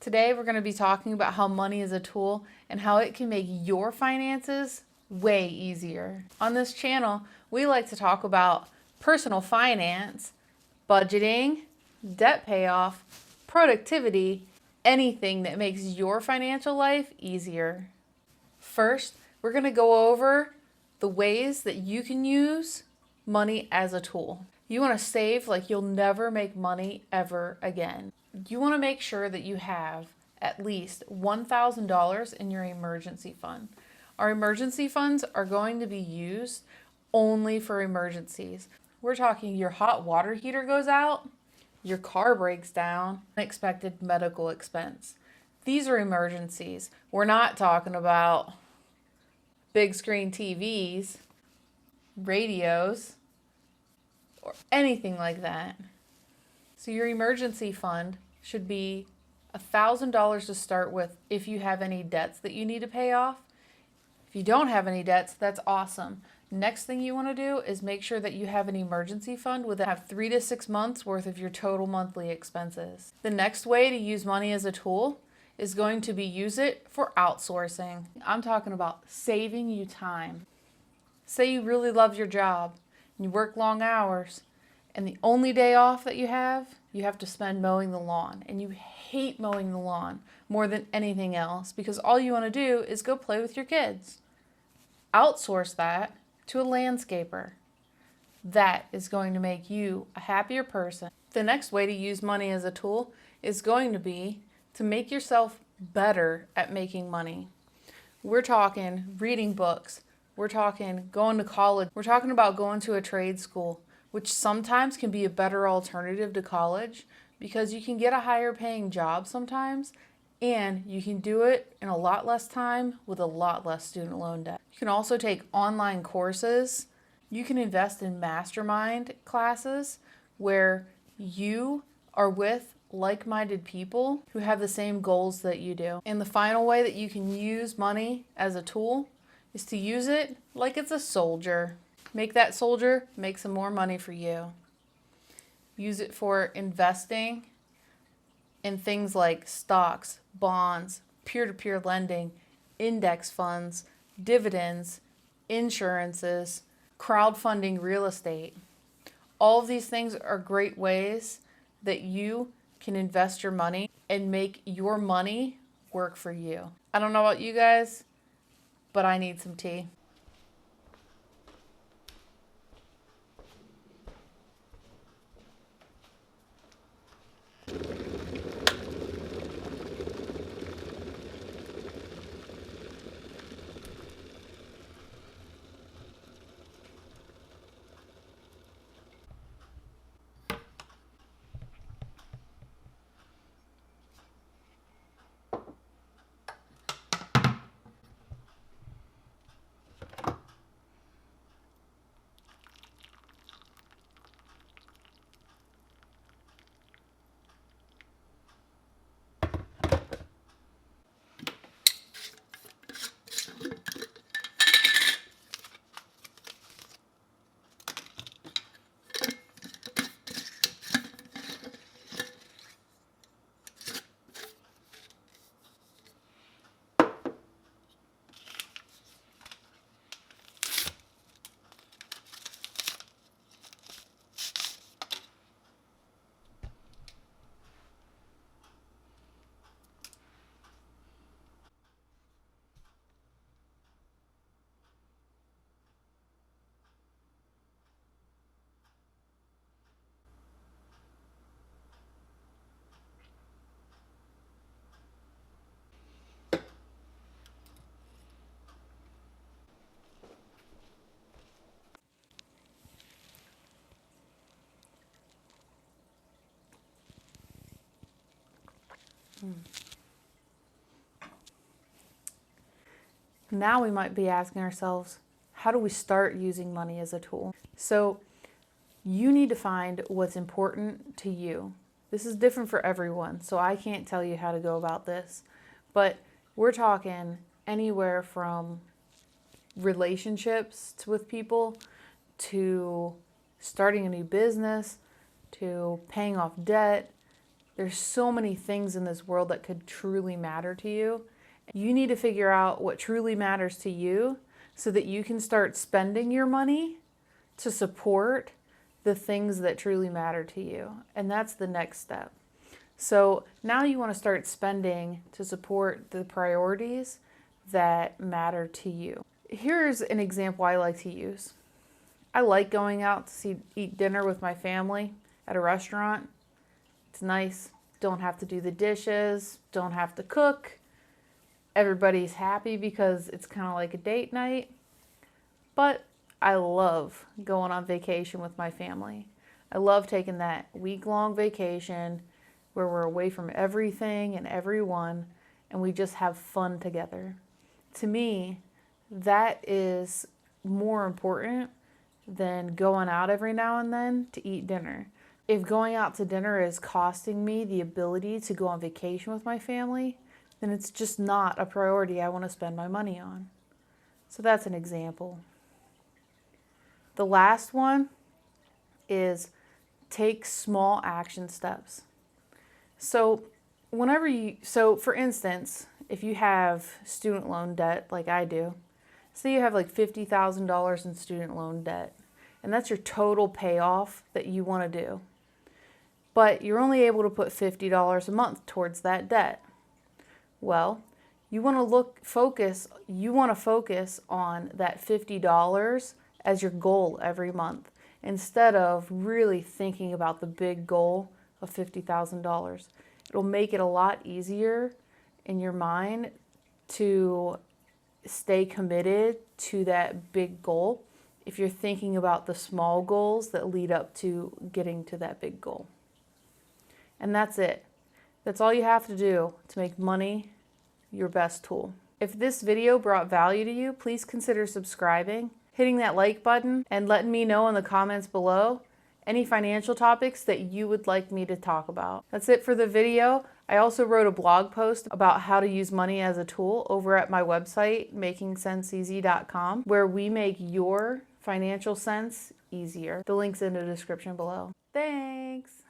Today we're going to be talking about how money is a tool and how it can make your finances way easier. On this channel, we like to talk about personal finance, budgeting, debt payoff, productivity, anything that makes your financial life easier. First, we're going to go over the ways that you can use money as a tool. You want to save like you'll never make money ever again. You want to make sure that you have at least $1,000 in your emergency fund. Our emergency funds are going to be used only for emergencies. We're talking your hot water heater goes out, your car breaks down, unexpected medical expense. These are emergencies. We're not talking about big screen TVs, radios, or anything like that. So your emergency fund should be $1,000 to start with if you have any debts that you need to pay off. If you don't have any debts, that's awesome. Next thing you want to do is make sure that you have an emergency fund with have 3 to 6 months worth of your total monthly expenses. The next way to use money as a tool is going to be use it for outsourcing. I'm talking about saving you time. Say you really love your job and you work long hours, and the only day off that you have to spend mowing the lawn, and you hate mowing the lawn more than anything else because all you want to do is go play with your kids. Outsource that to a landscaper. That is going to make you a happier person. The next way to use money as a tool is going to be to make yourself better at making money. We're talking reading books. We're talking going to college. We're talking about going to a trade school, which sometimes can be a better alternative to college because you can get a higher paying job sometimes, and you can do it in a lot less time with a lot less student loan debt. You can also take online courses. You can invest in mastermind classes where you are with like-minded people who have the same goals that you do. And the final way that you can use money as a tool is to use it like it's a soldier. Make that soldier make some more money for you. Use it for investing in things like stocks, bonds, peer-to-peer lending, index funds, dividends, insurances, crowdfunding real estate. All of these things are great ways that you can invest your money and make your money work for you. I don't know about you guys, but I need some tea. Now we might be asking ourselves, how do we start using money as a tool? So you need to find what's important to you. This is different for everyone, so I can't tell you how to go about this. But we're talking anywhere from relationships with people to starting a new business to paying off debt There's so many things in this world that could truly matter to you. You need to figure out what truly matters to you so that you can start spending your money to support the things that truly matter to you. And that's the next step. So now you want to start spending to support the priorities that matter to you. Here's an example I like to use. I like going out to eat dinner with my family at a restaurant. It's nice. Don't have to do the dishes, don't have to cook. Everybody's happy because it's kind of like a date night. But I love going on vacation with my family. I love taking that week-long vacation where we're away from everything and everyone and we just have fun together. To me, that is more important than going out every now and then to eat dinner. If going out to dinner is costing me the ability to go on vacation with my family, then it's just not a priority I want to spend my money on. So that's an example. The last one is take small action steps. So for instance, if you have student loan debt like I do, say you have like $50,000 in student loan debt, and that's your total payoff that you want to do. But you're only able to put $50 a month towards that debt. Well, you want to focus on that $50 as your goal every month instead of really thinking about the big goal of $50,000. It'll make it a lot easier in your mind to stay committed to that big goal if you're thinking about the small goals that lead up to getting to that big goal. And that's it. That's all you have to do to make money your best tool. If this video brought value to you, please consider subscribing, hitting that like button, and letting me know in the comments below any financial topics that you would like me to talk about. That's it for the video. I also wrote a blog post about how to use money as a tool over at my website, makingsenseeasy.com, where we make your financial sense easier. The link's in the description below. Thanks.